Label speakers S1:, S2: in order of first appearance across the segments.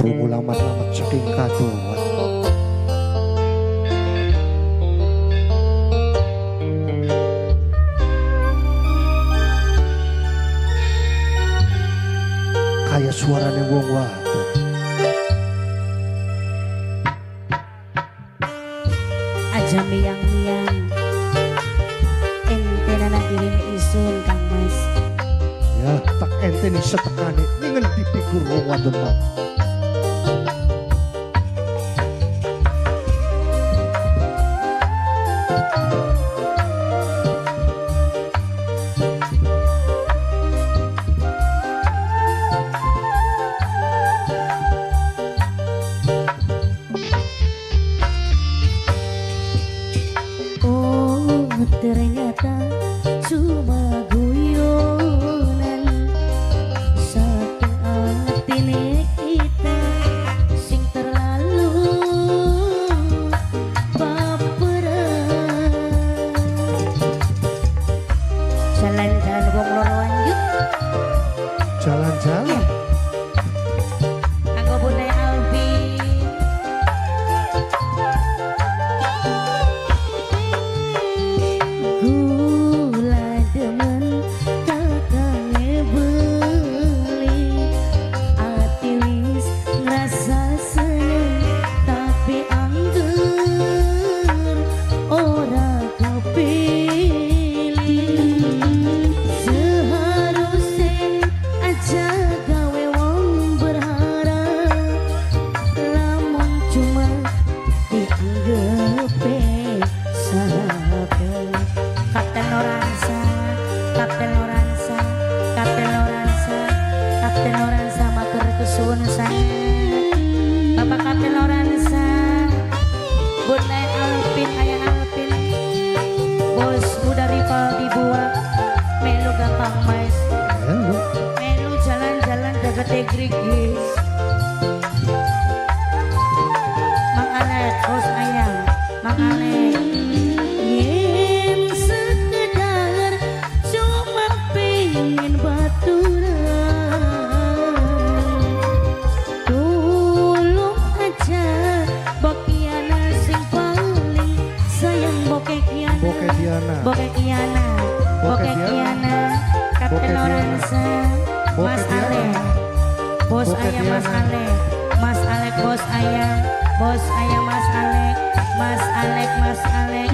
S1: krungu lamat-lamat saking kadoan. Kaya suarane wong wadon.
S2: Aja miang-miang ente nana kirim isun Kang Mas.
S1: Ya tak ente nih setekane ningen dipikur wong wadon mah.
S2: Ternyata cuma guyonan saking atine kita sing terlalu baperan. Jalan-jalan wong loroan yuk.
S1: Jalan-jalan.
S2: Anggo Bunda Albi. Bapak Kapten Loransa, Bunda Alpin, Ayah Alpin, Bos Muda Rival dibuat, melu gampang mais, melu jalan-jalan dapat grigis, Mang Alek, Bos Ayah, Mang Alek, yen sekedar cuma pengen baturan. Bokek Kiana, Kapten Loransa, Mas Alek, Bos Ayah Mas Alek, Mas Alek Bos Ayah, Bos Ayah Mas Alek, Mas Alek Mas Alek.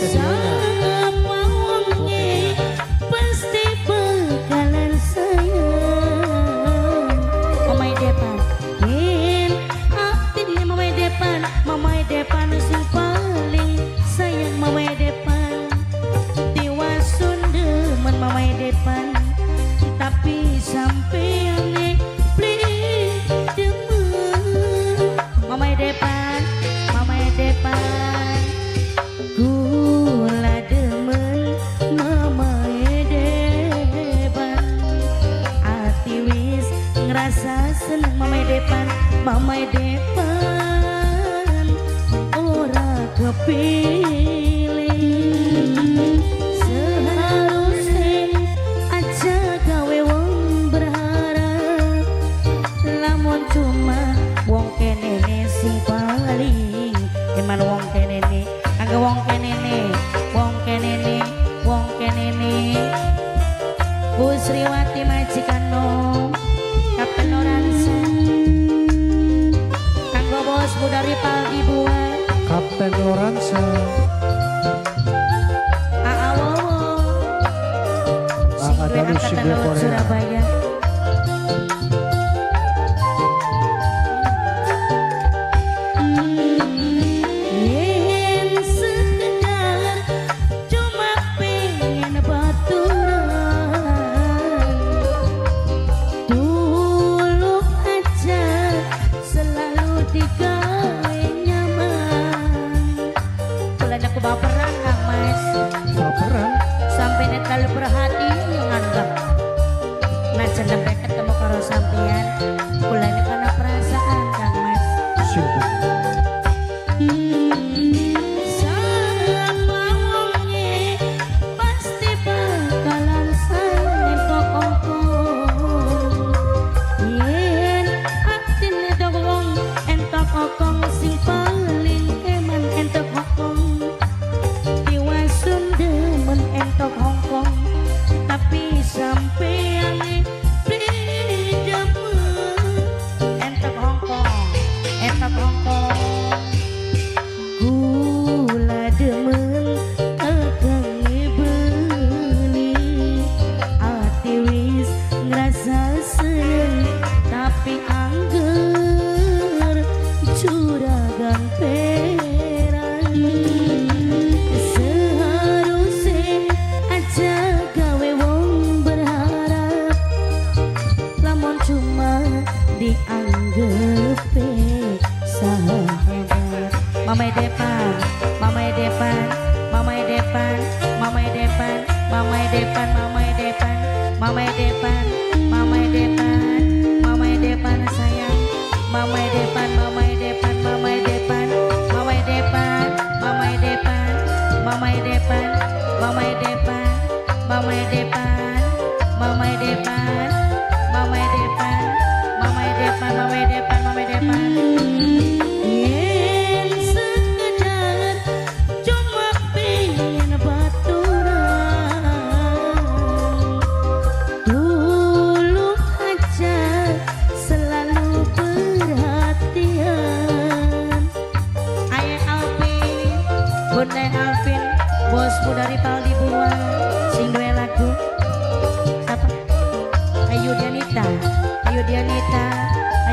S2: Siapa wongnya pasti bakalan sayang. Mamai depan, yen aktif nih mamai depan sing paling sayang mamai depan. Mamai depan tapi sampai aneh beli demen. Mamai depan gula demen. Mamai depan hati wis ngerasa seneng. Mamai depan ora kepilih. Wong kene sing paling eman wong kene angga wong kene Bu Sriwati majikan nom Kapten Loransa kanggo Bos Muda Rival dibuat
S1: Kapten Loransa
S2: Aawowo sing duwe angkatan laut Surabaya. Baperan Kang Mas,
S1: baperan
S2: sampai netal perhati nganggap najan sampai ketemu karo sampean kulane karena perasaan Kang Mas.
S1: Simpel.
S2: Sama wongnya pasti bakalan sayang pokok yen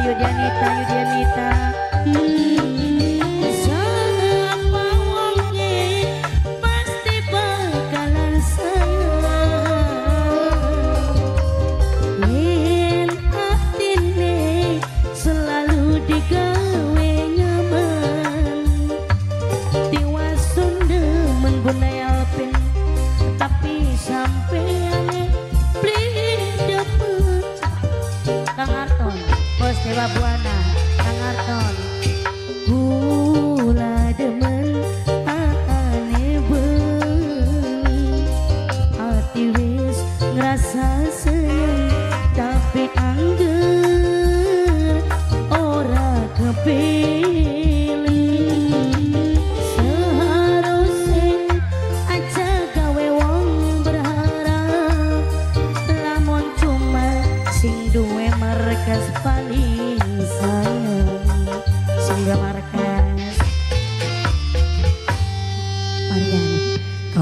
S2: Yudianita Yudianita Siapa wonge pasti bakalan sayang yen atine selalu digawe nyaman tiwasun demen bunai alpin tapi sampean beli dapet Kang Arton Bos Dewa Buana Kang Arton Gula demen ane bengi hati wis ngerasa seneng tapi angge